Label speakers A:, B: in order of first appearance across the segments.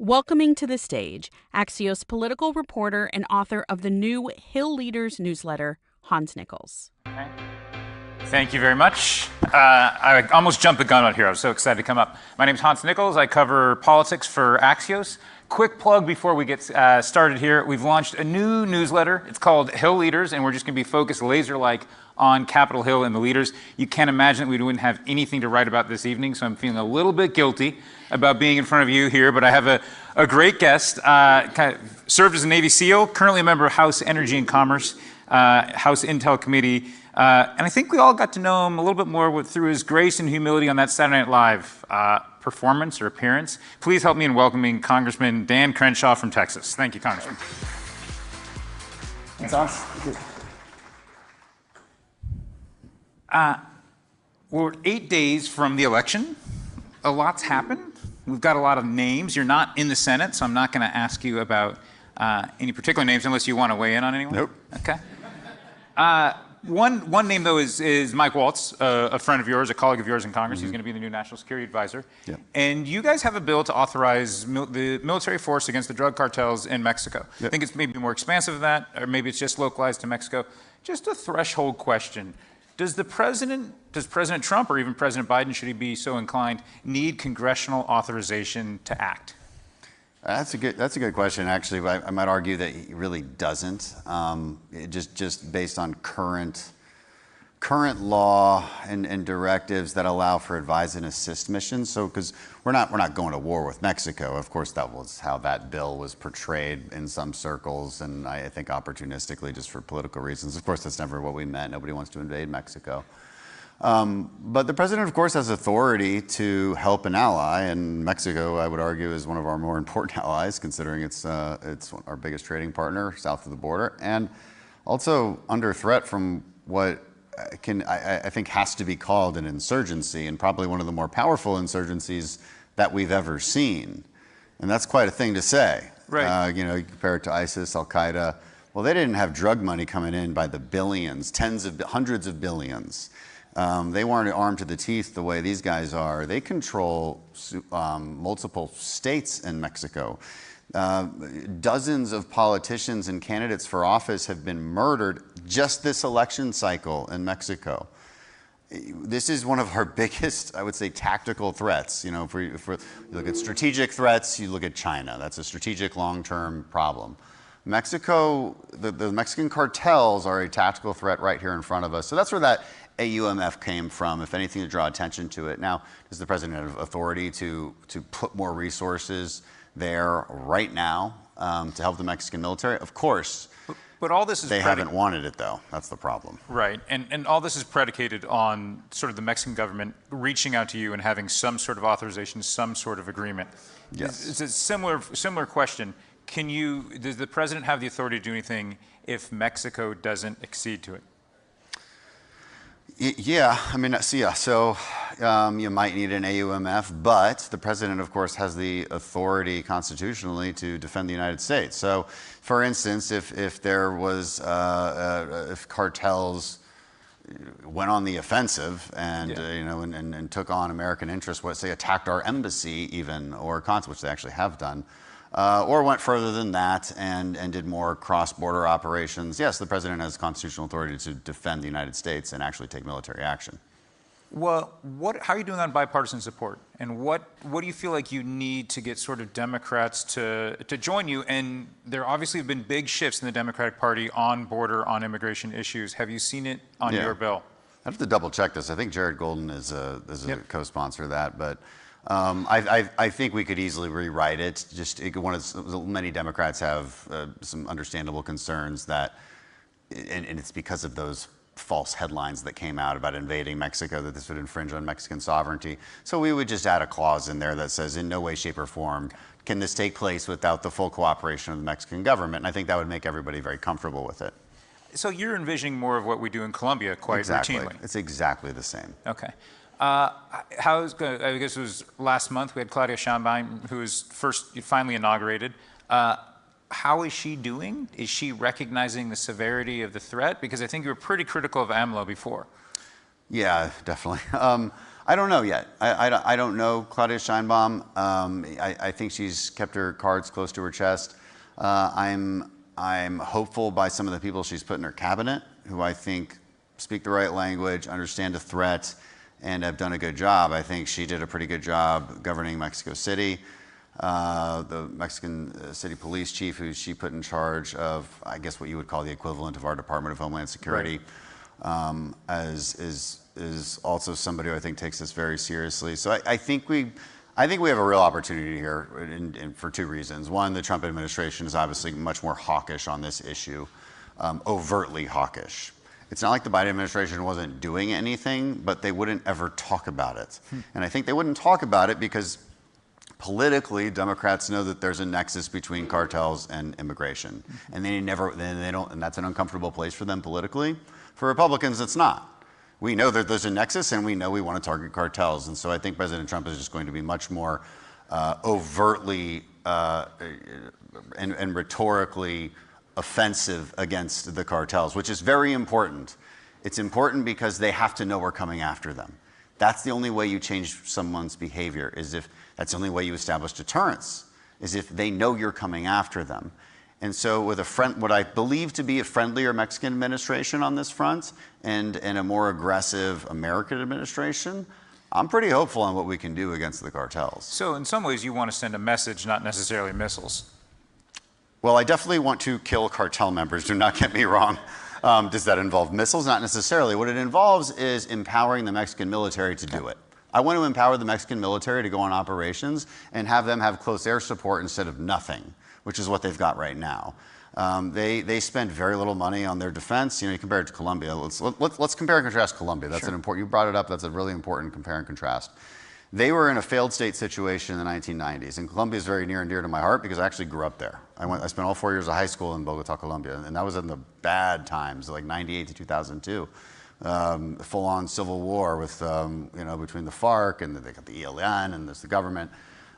A: Welcoming to the stage, Axios political reporter and author of the new Hill Leaders newsletter, Hans Nichols.
B: Okay. Thank you very much. I almost jumped the gun out here. I was so excited to come up. My name is Hans Nichols. I cover politics for Axios. Quick plug before we get started here. We've launched a new newsletter. It's called Hill Leaders, and we're just going to be focused laser-like on Capitol Hill and the leaders. You can't imagine that we wouldn't have anything to write about this evening, so I'm feeling a little bit guilty about being in front of you here, but I have a great guest. Kind of served as a Navy SEAL, currently a member of House Energy and Commerce, House Intel Committee, and I think we all got to know him a little bit more through his grace and humility on that Saturday Night Live performance or appearance. Please help me in welcoming Congressman Dan Crenshaw from Texas. Thank you, Congressman.
C: That's awesome.
B: We're 8 days from the election. A lot's happened. We've got a lot of names. You're not in the Senate, so I'm not going to ask you about any particular names unless you want to weigh in on anyone.
C: Nope.
B: Okay. One name, though, is Mike Waltz, a friend of yours, a colleague of yours in Congress. He's going to be the new National Security Advisor.
C: Yeah.
B: And you guys have a bill to authorize the military force against the drug cartels in Mexico.
C: Yep.
B: I think it's maybe more expansive than that, or maybe it's just localized to Mexico. Just a threshold question. Does President Trump or even President Biden, should he be so inclined, need congressional authorization to act?
C: That's a good question. Actually, I might argue that he really doesn't. Just based on current law and directives that allow for advise and assist missions. So, because we're not going to war with Mexico. Of course, that was how that bill was portrayed in some circles, and I think opportunistically, just for political reasons. Of course, that's never what we meant. Nobody wants to invade Mexico. But the president, of course, has authority to help an ally, and Mexico, I would argue, is one of our more important allies, considering it's our biggest trading partner south of the border, and also under threat from what I think has to be called an insurgency, and probably one of the more powerful insurgencies that we've ever seen. And that's quite a thing to say.
B: Right.
C: You compare it to ISIS, Al-Qaeda. Well, they didn't have drug money coming in by the billions, hundreds of billions. They weren't armed to the teeth the way these guys are. They control multiple states in Mexico. Dozens of politicians and candidates for office have been murdered just this election cycle in Mexico. This is one of our biggest, I would say, tactical threats. If you look at strategic threats, you look at China. That's a strategic long-term problem. Mexico, the Mexican cartels are a tactical threat right here in front of us. So that's where that AUMF came from, if anything, to draw attention to it. Now, does the president have authority to put more resources there right now to help the Mexican military? Of course.
B: But all this is
C: they haven't wanted it, though. That's the problem.
B: Right. And all this is predicated on sort of the Mexican government reaching out to you and having some sort of authorization, some sort of agreement.
C: Yes.
B: It's a similar question. Does the president have the authority to do anything if Mexico doesn't accede to it?
C: Yeah, so you might need an AUMF, but the president, of course, has the authority constitutionally to defend the United States. So, for instance, if there was, if cartels went on the offensive and, and took on American interests, say attacked our embassy even, or consul, which they actually have done, or went further than that and did more cross-border operations. Yes, the president has constitutional authority to defend the United States and actually take military action.
B: Well, how are you doing on bipartisan support? And what do you feel like you need to get sort of Democrats to join you? And there obviously have been big shifts in the Democratic Party on border, on immigration issues. Have you seen it on your bill?
C: I have to double check this. I think Jared Golden is a co-sponsor of that, but I think we could easily rewrite it. Many Democrats have some understandable concerns that, and it's because of those false headlines that came out about invading Mexico, that this would infringe on Mexican sovereignty. So we would just add a clause in there that says, in no way, shape, or form can this take place without the full cooperation of the Mexican government. And I think that would make everybody very comfortable with it.
B: So you're envisioning more of what we do in Colombia quite routinely.
C: It's exactly the same.
B: Okay. I guess it was last month, we had Claudia Sheinbaum, who was finally inaugurated. How is she doing? Is she recognizing the severity of the threat? Because I think you were pretty critical of AMLO before.
C: Yeah, definitely. I don't know yet. I don't know Claudia Sheinbaum. I think she's kept her cards close to her chest. I'm hopeful by some of the people she's put in her cabinet, who I think speak the right language, understand the threat, and have done a good job. I think she did a pretty good job governing Mexico City. The Mexican City Police Chief, who she put in charge of, I guess what you would call the equivalent of our Department of Homeland Security, right. is also somebody who I think takes this very seriously. So I think we have a real opportunity here for two reasons. One, the Trump administration is obviously much more hawkish on this issue, overtly hawkish. It's not like the Biden administration wasn't doing anything, but they wouldn't ever talk about it. And I think they wouldn't talk about it because politically, Democrats know that there's a nexus between cartels and immigration, and they don't, and that's an uncomfortable place for them politically. For Republicans, it's not. We know that there's a nexus, and we know we want to target cartels, and so I think President Trump is just going to be much more overtly and rhetorically offensive against the cartels, which is very important. It's important because they have to know we're coming after them. That's the only way you change someone's behavior, that's the only way you establish deterrence, is if they know you're coming after them. And so with what I believe to be a friendlier Mexican administration on this front and a more aggressive American administration, I'm pretty hopeful on what we can do against the cartels.
B: So in some ways you want to send a message, not necessarily missiles.
C: Well, I definitely want to kill cartel members, do not get me wrong. Does that involve missiles? Not necessarily. What it involves is empowering the Mexican military to do it. I want to empower the Mexican military to go on operations and have them have close air support instead of nothing, which is what they've got right now. They spend very little money on their defense. You compare it to Colombia. Let's compare and contrast Colombia. That's you brought it up. That's a really important compare and contrast. They were in a failed state situation in the 1990s, and Colombia is very near and dear to my heart because I actually grew up there. I spent all 4 years of high school in Bogota, Colombia, and that was in the bad times, like 98 to 2002. Full-on civil war with, between the FARC and they got the ELN and there's the government.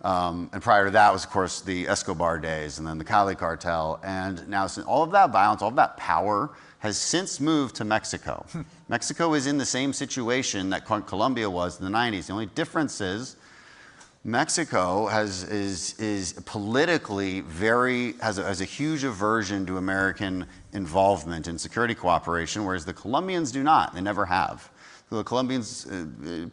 C: And prior to that was, of course, the Escobar days and then the Cali Cartel. And now all of that violence, all of that power has since moved to Mexico. Mexico is in the same situation that Colombia was in the 90s. The only difference is Mexico is politically has a huge aversion to American involvement in security cooperation, whereas the Colombians do not. They never have. So the Colombians,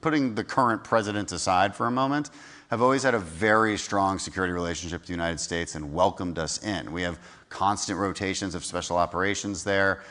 C: putting the current president aside for a moment, have always had a very strong security relationship with the United States and welcomed us in. We have constant rotations of special operations there.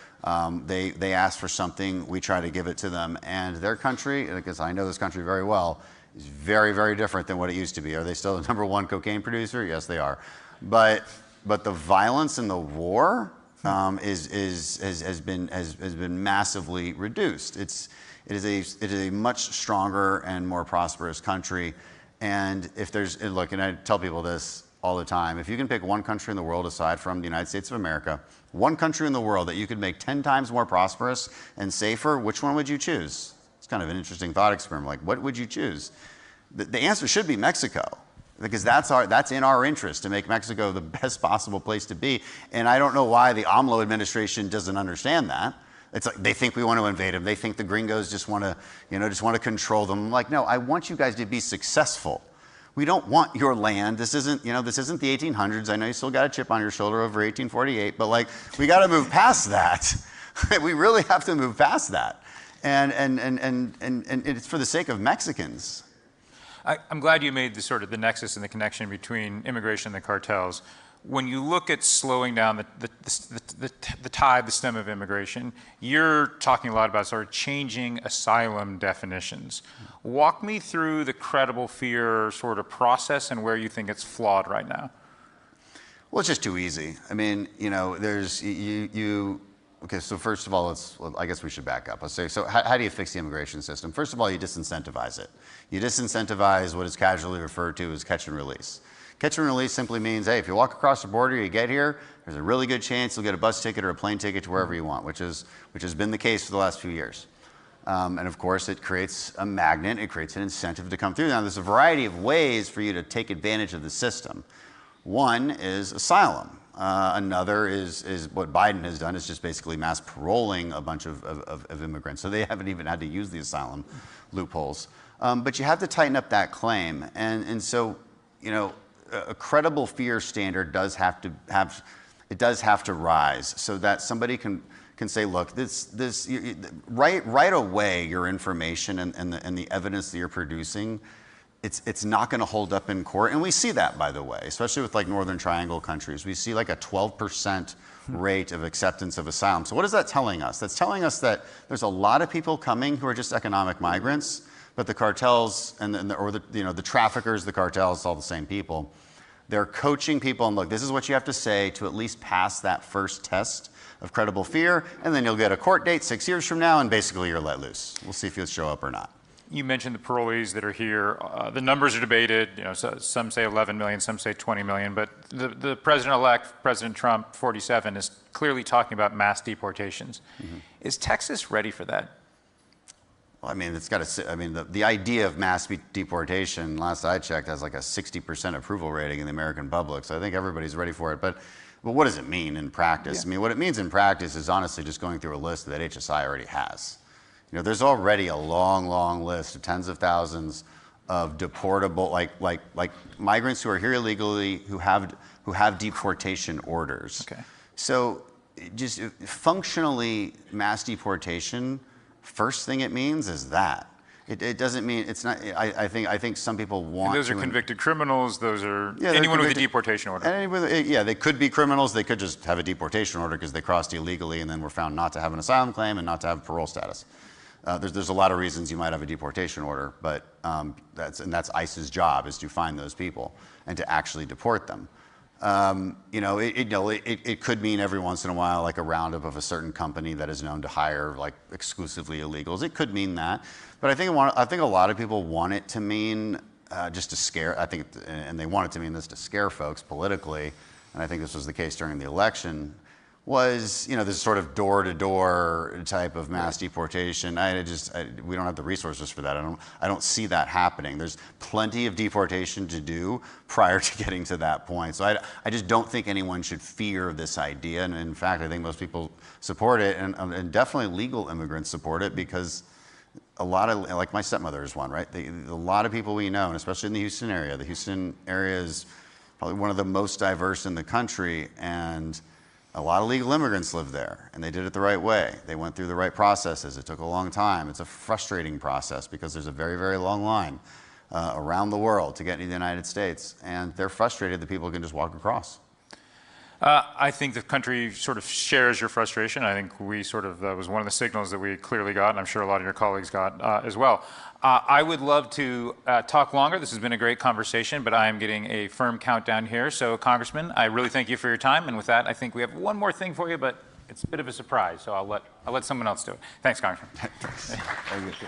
C: They ask for something, we try to give it to them. And their country, because I know this country very well, is very, very different than what it used to be. Are they still the #1 cocaine producer? Yes, they are. But the violence in the war has been massively reduced. It is a much stronger and more prosperous country. And and I tell people this all the time, if you can pick one country in the world aside from the United States of America, one country in the world that you could make 10 times more prosperous and safer, which one would you choose? It's kind of an interesting thought experiment. Like, what would you choose? The answer should be Mexico, because that's in our interest to make Mexico the best possible place to be. And I don't know why the AMLO administration doesn't understand that. It's like they think we want to invade them. They think the gringos just want to control them. I'm like, no, I want you guys to be successful. We don't want your land. This isn't the 1800s. I know you still got a chip on your shoulder over 1848, but we got to move past that. We really have to move past that. And it's for the sake of Mexicans.
B: I'm glad you made the nexus and the connection between immigration and the cartels. When you look at slowing down the tide, the stem of immigration, you're talking a lot about changing asylum definitions. Walk me through the credible fear process and where you think it's flawed right now.
C: Well, it's just too easy. I mean, okay, so first of all, I guess we should back up. Let's say, so how do you fix the immigration system? First of all, you disincentivize it. You disincentivize what is casually referred to as catch and release. Catch and release simply means, hey, if you walk across the border, you get here, there's a really good chance you'll get a bus ticket or a plane ticket to wherever you want, which has been the case for the last few years. And of course, it creates a magnet, it creates an incentive to come through. Now, there's a variety of ways for you to take advantage of the system. One is asylum. Another is what Biden has done, is just basically mass paroling a bunch of immigrants. So they haven't even had to use the asylum loopholes. But you have to tighten up that claim. And so, you know, a credible fear standard does have to rise so that somebody can say, look, right away, your information and the evidence that you're producing, it's not going to hold up in court. And we see that, by the way, especially with like Northern Triangle countries. We see like a 12% rate of acceptance of asylum. So what is that telling us? That's telling us that there's a lot of people coming who are just economic migrants, but the cartels the traffickers, the cartels, it's all the same people. They're coaching people and look, this is what you have to say to at least pass that first test of credible fear, and then you'll get a court date 6 years from now, and basically you're let loose. We'll see if you'll show up or not.
B: You mentioned the parolees that are here. The numbers are debated. You know, so some say 11 million, some say 20 million. But the president-elect, President Trump, 47, is clearly talking about mass deportations. Mm-hmm. Is Texas ready for that?
C: Well, I mean, it's got to. I mean, the idea of mass deportation, last I checked, has like a 60% approval rating in the American public. So I think everybody's ready for it. But what does it mean in practice? Yeah. I mean, what it means in practice is honestly just going through a list that HSI already has. You know, there's already a long, long list of tens of thousands of deportable, like migrants who are here illegally, who have deportation orders. Okay. So, just functionally, mass deportation, first thing it means is that. It doesn't mean it's not. I think some people want.
B: And those are convicted criminals. Those are anyone with a deportation order.
C: Yeah, they could be criminals. They could just have a deportation order because they crossed illegally and then were found not to have an asylum claim and not to have parole status. There's a lot of reasons you might have a deportation order, but that's ICE's job, is to find those people and to actually deport them. It could mean every once in a while like a roundup of a certain company that is known to hire like exclusively illegals. It could mean that, but I think a lot of people want it to mean just to scare. I think, and they want it to mean this to scare folks politically, and I think this was the case during the election. Was, you know, this sort of door-to-door type of mass deportation. We don't have the resources for that. I don't see that happening. There's plenty of deportation to do prior to getting to that point. So I just don't think anyone should fear this idea. And in fact, I think most people support it, and definitely legal immigrants support it, because a lot of, like my stepmother is one, right? A lot of people we know, and especially in the Houston area. The Houston area is probably one of the most diverse in the country, and a lot of legal immigrants live there, and they did it the right way. They went through the right processes. It took a long time. It's a frustrating process because there's a very, very long line around the world to get into the United States, and they're frustrated that people can just walk across.
B: I think the country sort of shares your frustration. I think we sort of, that was one of the signals that we clearly got, and I'm sure a lot of your colleagues got as well. I would love to talk longer. This has been a great conversation, but I am getting a firm countdown here. So, Congressman, I really thank you for your time. And with that, I think we have one more thing for you, but it's a bit of a surprise. So I'll let someone else do it. Thanks, Congressman.
C: Thank you.